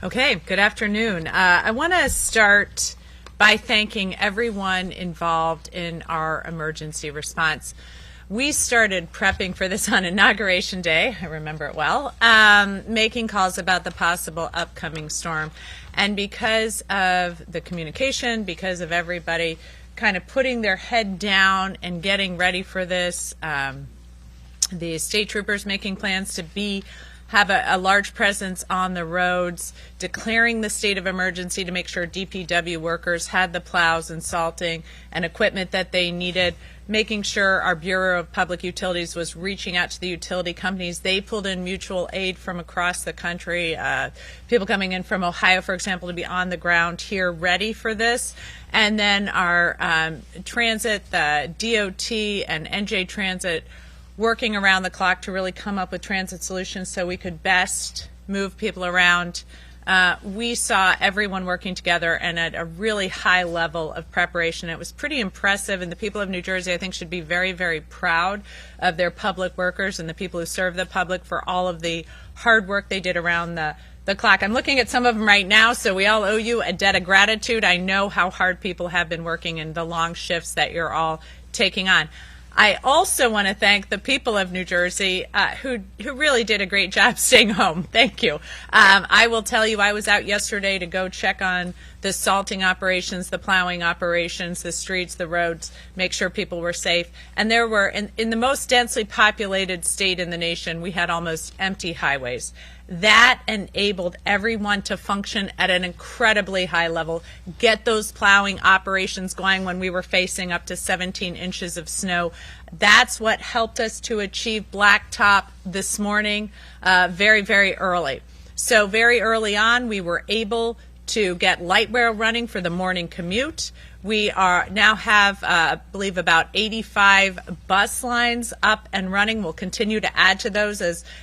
Okay, good afternoon. I want to start by thanking everyone involved in our emergency response. We started prepping for this on Inauguration Day, I remember it well, making calls about the possible upcoming storm. And because of the communication, because of everybody kind of putting their head down and getting ready for this, the state troopers making plans to have a large presence on the roads, declaring the state of emergency to make sure DPW workers had the plows and salting and equipment that they needed, making sure our Bureau of Public Utilities was reaching out to the utility companies. They pulled in mutual aid from across the country, people coming in from Ohio, for example, to be on the ground here ready for this. And then our transit, the DOT and NJ Transit, working around the clock to really come up with transit solutions so we could best move people around. We saw everyone working together and at a really high level of preparation. It was pretty impressive, and the people of New Jersey, I think, should be very, very proud of their public workers and the people who serve the public for all of the hard work they did around the clock. I'm looking at some of them right now, so we all owe you a debt of gratitude. I know how hard people have been working and the long shifts that you're all taking on. I also want to thank the people of New Jersey who really did a great job staying home. Thank you. I will tell you, I was out yesterday to go check on the salting operations, the plowing operations, the streets, the roads, make sure people were safe. And there were, in the most densely populated state in the nation, we had almost empty highways. That enabled everyone to function at an incredibly high level, get those plowing operations going when we were facing up to 17 inches of snow. That's what helped us to achieve blacktop this morning very, very early. So very early on, we were able to get light rail running for the morning commute. We now have, I believe, about 85 bus lines up and running. We'll continue to add to those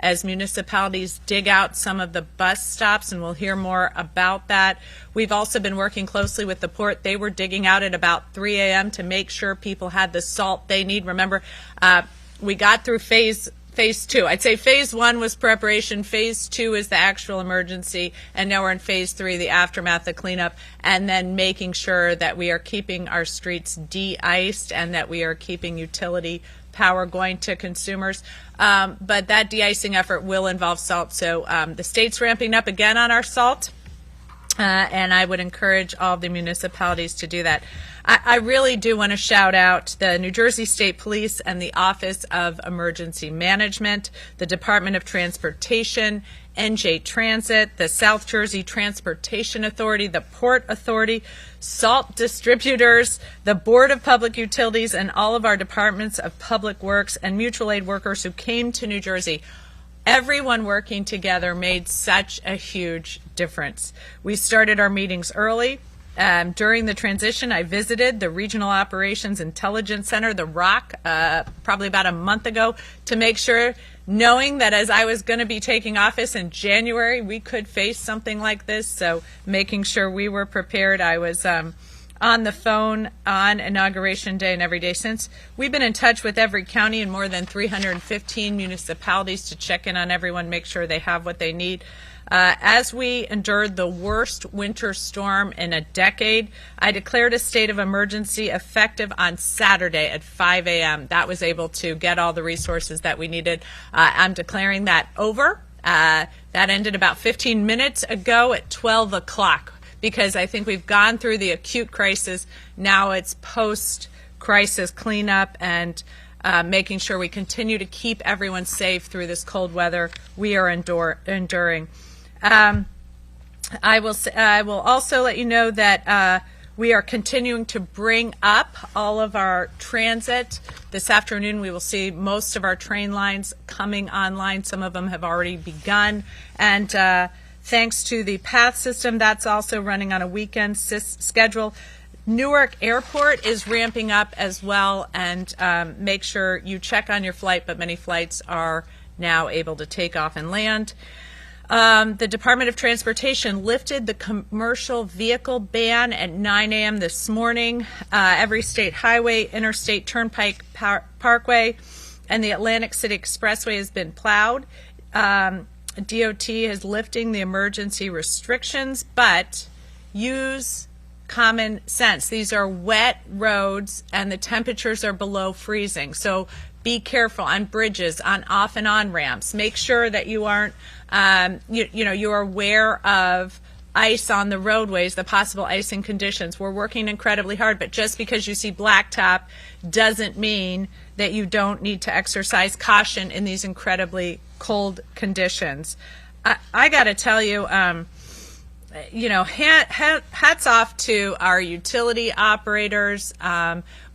as municipalities dig out some of the bus stops, and we'll hear more about that. We've also been working closely with the port. They were digging out at about 3 a.m. to make sure people had the salt they need. Remember, we got through phase two. I'd say phase one was preparation. Phase two is the actual emergency. And now we're in phase three, the aftermath, the cleanup, and then making sure that we are keeping our streets de-iced and that we are keeping utility power going to consumers. But that de-icing effort will involve salt. So the state's ramping up again on our salt. And I would encourage all the municipalities to do that. I really do want to shout out the New Jersey State Police and the Office of Emergency Management, the Department of Transportation, NJ Transit, the South Jersey Transportation Authority, the Port Authority, salt distributors, the Board of Public Utilities, and all of our departments of public works and mutual aid workers who came to New Jersey. Everyone working together made such a huge difference. We started our meetings early. During the transition, I visited the Regional Operations Intelligence Center, the ROC, probably about a month ago, to make sure, knowing that as I was going to be taking office in January, we could face something like this. So making sure we were prepared. I was on the phone on Inauguration Day and every day since. We've been in touch with every county and more than 315 municipalities to check in on everyone, make sure they have what they need. As we endured the worst winter storm in a decade, I declared a state of emergency effective on Saturday at 5 a.m. That was able to get all the resources that we needed. I'm declaring that over. That ended about 15 minutes ago at 12 o'clock. Because I think we've gone through the acute crisis. Now it's post-crisis cleanup and making sure we continue to keep everyone safe through this cold weather we are enduring. I will also let you know that we are continuing to bring up all of our transit. This afternoon we will see most of our train lines coming online. Some of them have already begun. And thanks to the PATH system, that's also running on a weekend schedule. Newark Airport is ramping up as well, and make sure you check on your flight, but many flights are now able to take off and land. The Department of Transportation lifted the commercial vehicle ban at 9 a.m. this morning. Every state highway, interstate turnpike, parkway, and the Atlantic City Expressway has been plowed. DOT is lifting the emergency restrictions, but use common sense. These are wet roads and the temperatures are below freezing. So be careful on bridges, on off and on ramps. Make sure that you aren't, you are aware of ice on the roadways, the possible icing conditions. We're working incredibly hard, but just because you see blacktop doesn't mean that you don't need to exercise caution in these incredibly cold conditions. I got to tell you, hats off to our utility operators.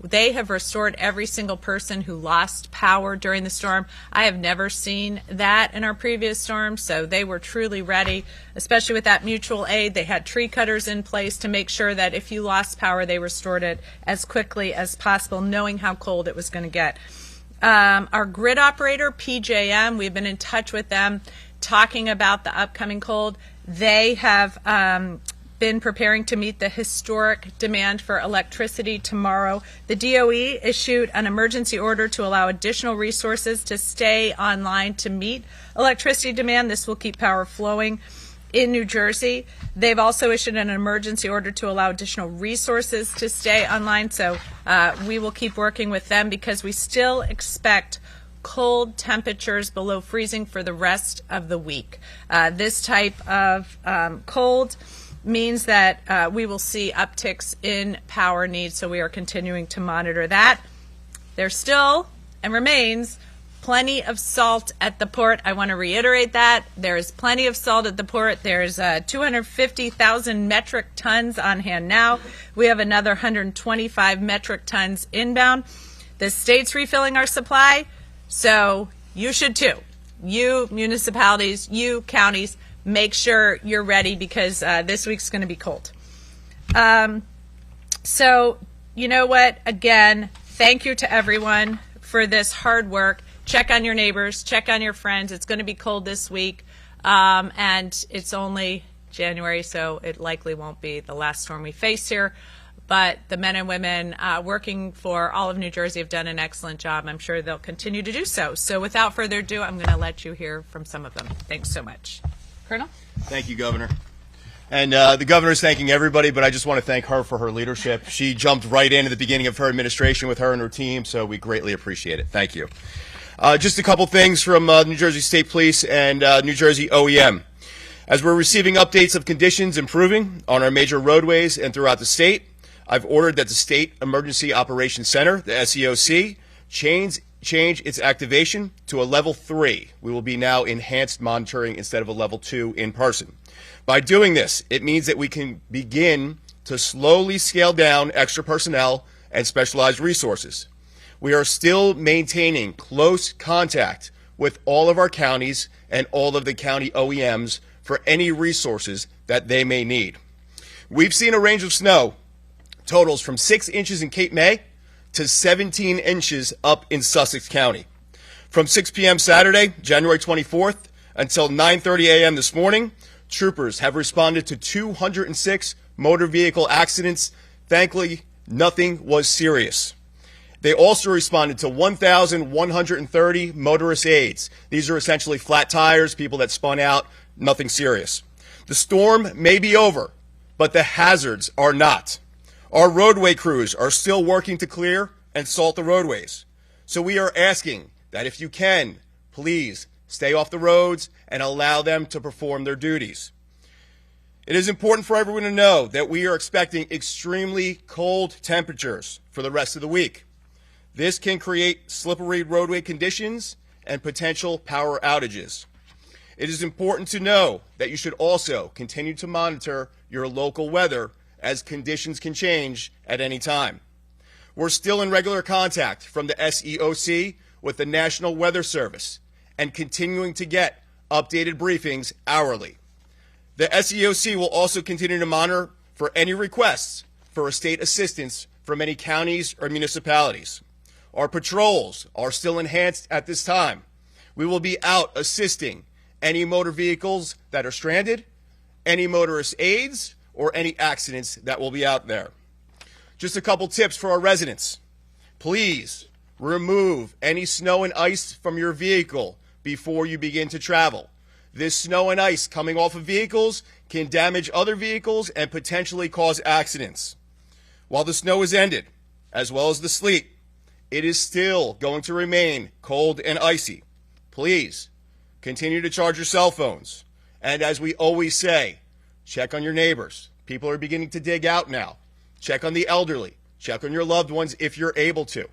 They have restored every single person who lost power during the storm. I have never seen that in our previous storms, so they were truly ready, especially with that mutual aid. They had tree cutters in place to make sure that if you lost power, they restored it as quickly as possible, knowing how cold it was going to get. Our grid operator, PJM, we've been in touch with them talking about the upcoming cold. They have been preparing to meet the historic demand for electricity tomorrow. The DOE issued an emergency order to allow additional resources to stay online to meet electricity demand. This will keep power flowing in New Jersey. They've also issued an emergency order to allow additional resources to stay online. So we will keep working with them because we still expect cold temperatures below freezing for the rest of the week. This type of cold means that we will see upticks in power needs, so we are continuing to monitor that. There's still and remains plenty of salt at the port. I want to reiterate that. There is plenty of salt at the port. There's 250,000 metric tons on hand now. We have another 125 metric tons inbound. The state's refilling our supply, so you should too. You municipalities, you counties, make sure you're ready because this week's going to be cold. So you know what? Again, thank you to everyone for this hard work. Check on your neighbors. Check on your friends. It's going to be cold this week, and it's only January, so it likely won't be the last storm we face here. But the men and women working for all of New Jersey have done an excellent job. I'm sure they'll continue to do so. So without further ado, I'm going to let you hear from some of them. Thanks so much. Colonel? Thank you, Governor. And the governor's thanking everybody, but I just want to thank her for her leadership. She jumped right in at the beginning of her administration with her and her team, so we greatly appreciate it. Thank you. Just a couple things from New Jersey State Police and New Jersey OEM. As we're receiving updates of conditions improving on our major roadways and throughout the state, I've ordered that the State Emergency Operations Center, the SEOC, change its activation to a level 3. We will be now enhanced monitoring instead of a level 2 in person. By doing this, it means that we can begin to slowly scale down extra personnel and specialized resources. We are still maintaining close contact with all of our counties and all of the county OEMs for any resources that they may need. We've seen a range of snow totals from 6 inches in Cape May to 17 inches up in Sussex County. From 6 p.m. Saturday, January 24th, until 9:30 a.m. this morning, troopers have responded to 206 motor vehicle accidents. Thankfully, nothing was serious. They also responded to 1,130 motorist aids. These are essentially flat tires, people that spun out, nothing serious. The storm may be over, but the hazards are not. Our roadway crews are still working to clear and salt the roadways. So we are asking that if you can, please stay off the roads and allow them to perform their duties. It is important for everyone to know that we are expecting extremely cold temperatures for the rest of the week. This can create slippery roadway conditions and potential power outages. It is important to know that you should also continue to monitor your local weather as conditions can change at any time. We're still in regular contact from the SEOC with the National Weather Service and continuing to get updated briefings hourly. The SEOC will also continue to monitor for any requests for state assistance from any counties or municipalities. Our patrols are still enhanced at this time. We will be out assisting any motor vehicles that are stranded, any motorist aids, or any accidents that will be out there. Just a couple tips for our residents. Please remove any snow and ice from your vehicle before you begin to travel. This snow and ice coming off of vehicles can damage other vehicles and potentially cause accidents. While the snow is ended, as well as the sleet, it is still going to remain cold and icy. Please continue to charge your cell phones. And as we always say, check on your neighbors. People are beginning to dig out now. Check on the elderly. Check on your loved ones if you're able to.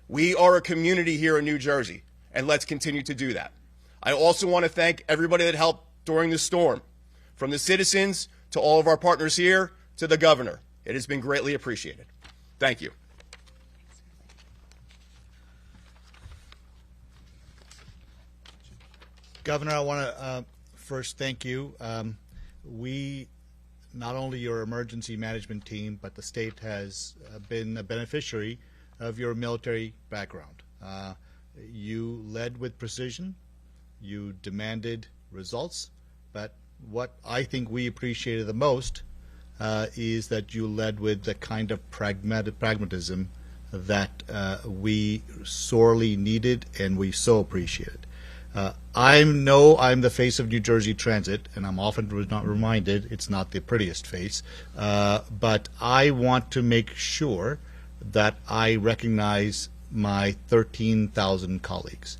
We are a community here in New Jersey, and let's continue to do that. I also want to thank everybody that helped during the storm, from the citizens to all of our partners here to the governor. It has been greatly appreciated. Thank you. Governor, I want to first thank you. We, not only your emergency management team, but the state has been a beneficiary of your military background. You led with precision. You demanded results. But what I think we appreciated the most is that you led with the kind of pragmatism that we sorely needed and we so appreciated. I know I'm the face of New Jersey Transit, and I'm often not reminded it's not the prettiest face, but I want to make sure that I recognize my 13,000 colleagues.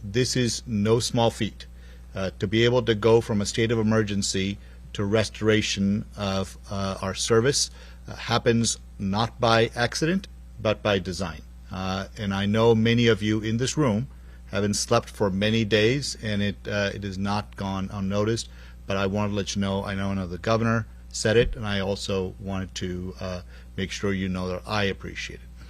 This is no small feat. To be able to go from a state of emergency to restoration of our service happens not by accident, but by design. And I know many of you in this room haven't slept for many days, and it has not gone unnoticed. But I wanted to let you know, I know the governor said it, and I also wanted to make sure you know that I appreciate it.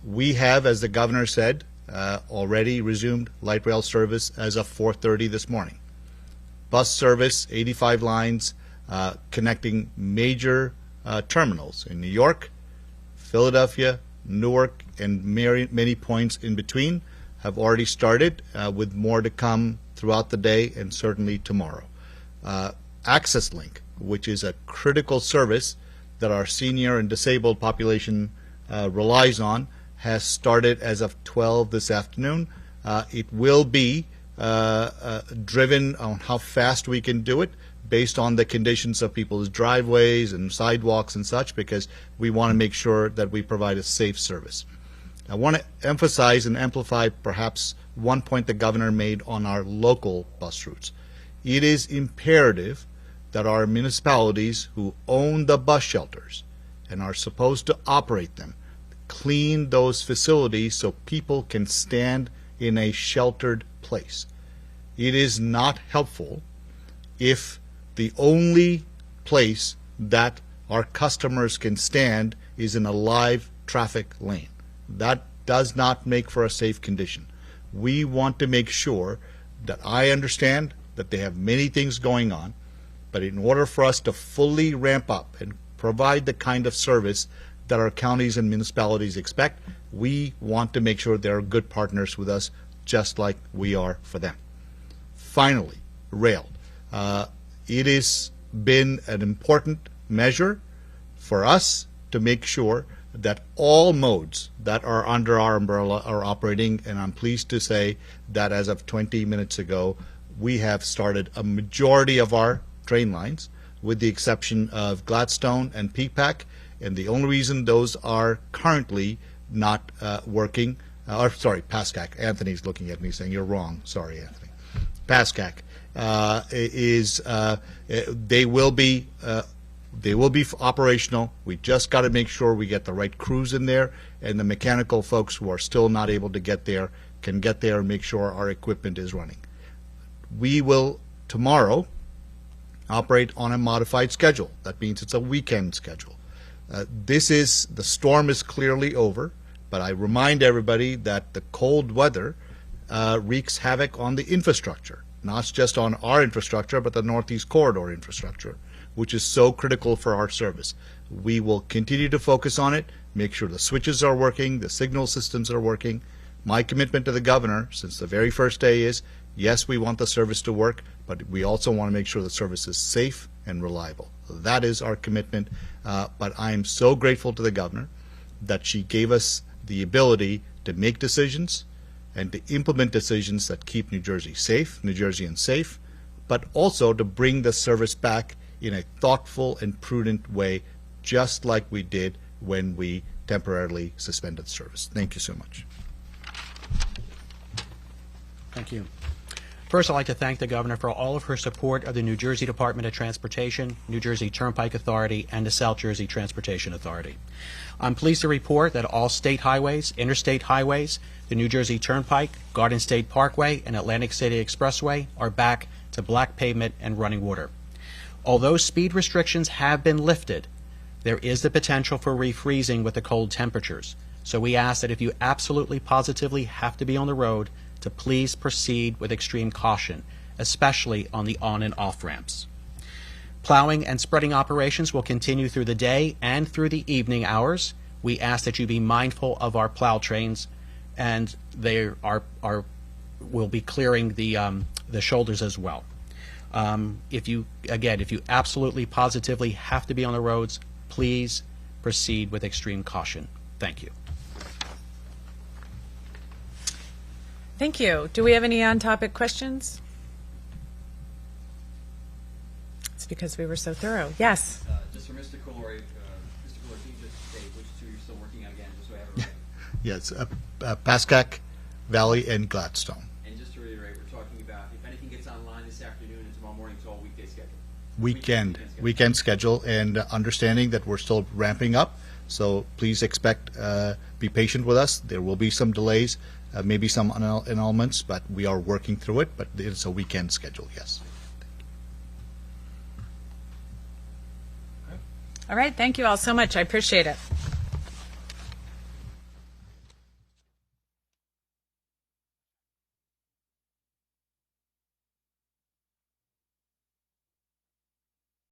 We have, as the governor said, already resumed light rail service as of 4:30 this morning. Bus service, 85 lines, connecting major terminals in New York, Philadelphia, Newark, and many points in between have already started, with more to come throughout the day and certainly tomorrow. Access Link, which is a critical service that our senior and disabled population relies on, has started as of 12 this afternoon. It will be driven on how fast we can do it based on the conditions of people's driveways and sidewalks and such, because we want to make sure that we provide a safe service. I want to emphasize and amplify perhaps one point the governor made on our local bus routes. It is imperative that our municipalities who own the bus shelters and are supposed to operate them clean those facilities so people can stand in a sheltered place. It is not helpful if the only place that our customers can stand is in a live traffic lane. That does not make for a safe condition. We want to make sure that I understand that they have many things going on, but in order for us to fully ramp up and provide the kind of service that our counties and municipalities expect, we want to make sure they're good partners with us, just like we are for them. Finally, rail. It has been an important measure for us to make sure that all modes that are under our umbrella are operating, and I'm pleased to say that as of 20 minutes ago, we have started a majority of our train lines, with the exception of Gladstone and Peapack, and the only reason those are currently not working, or sorry, Pascack. Anthony's looking at me saying, you're wrong. Sorry, Anthony. Pascack is they will be operational. We just got to make sure we get the right crews in there, and the mechanical folks who are still not able to get there can get there and make sure our equipment is running. We will tomorrow operate on a modified schedule. That means it's a weekend schedule. The storm is clearly over, but I remind everybody that the cold weather wreaks havoc on the infrastructure, not just on our infrastructure, but the Northeast Corridor infrastructure, which is so critical for our service. We will continue to focus on it, make sure the switches are working, the signal systems are working. My commitment to the governor since the very first day is, yes, we want the service to work, but we also want to make sure the service is safe and reliable. That is our commitment, but I am so grateful to the governor that she gave us the ability to make decisions and to implement decisions that keep New Jersey safe, New Jerseyans safe, but also to bring the service back in a thoughtful and prudent way, just like we did when we temporarily suspended service. Thank you so much. Thank you. First, I'd like to thank the Governor for all of her support of the New Jersey Department of Transportation, New Jersey Turnpike Authority, and the South Jersey Transportation Authority. I'm pleased to report that all state highways, interstate highways, the New Jersey Turnpike, Garden State Parkway, and Atlantic City Expressway are back to black pavement and running water. Although speed restrictions have been lifted, there is the potential for refreezing with the cold temperatures. So we ask that if you absolutely positively have to be on the road, to please proceed with extreme caution, especially on the on and off ramps. Plowing and spreading operations will continue through the day and through the evening hours. We ask that you be mindful of our plow trains, and they will be clearing the shoulders as well. If you absolutely positively have to be on the roads, please proceed with extreme caution. Thank you. Thank you. Do we have any on-topic questions? It's because we were so thorough. Yes. Just for Mr. Calori, Mr. Calori, can you just say which two you're still working on again, just so I have it right? Yes, Pascack Valley and Gladstone. And just to reiterate, we're talking about if anything gets online this afternoon and tomorrow morning, it's all weekday schedule. Weekend schedule, and understanding that we're still ramping up. So please expect, be patient with us. There will be some delays, maybe some annulments, but we are working through it. But it's a weekend schedule, yes. All right. Thank you all so much. I appreciate it.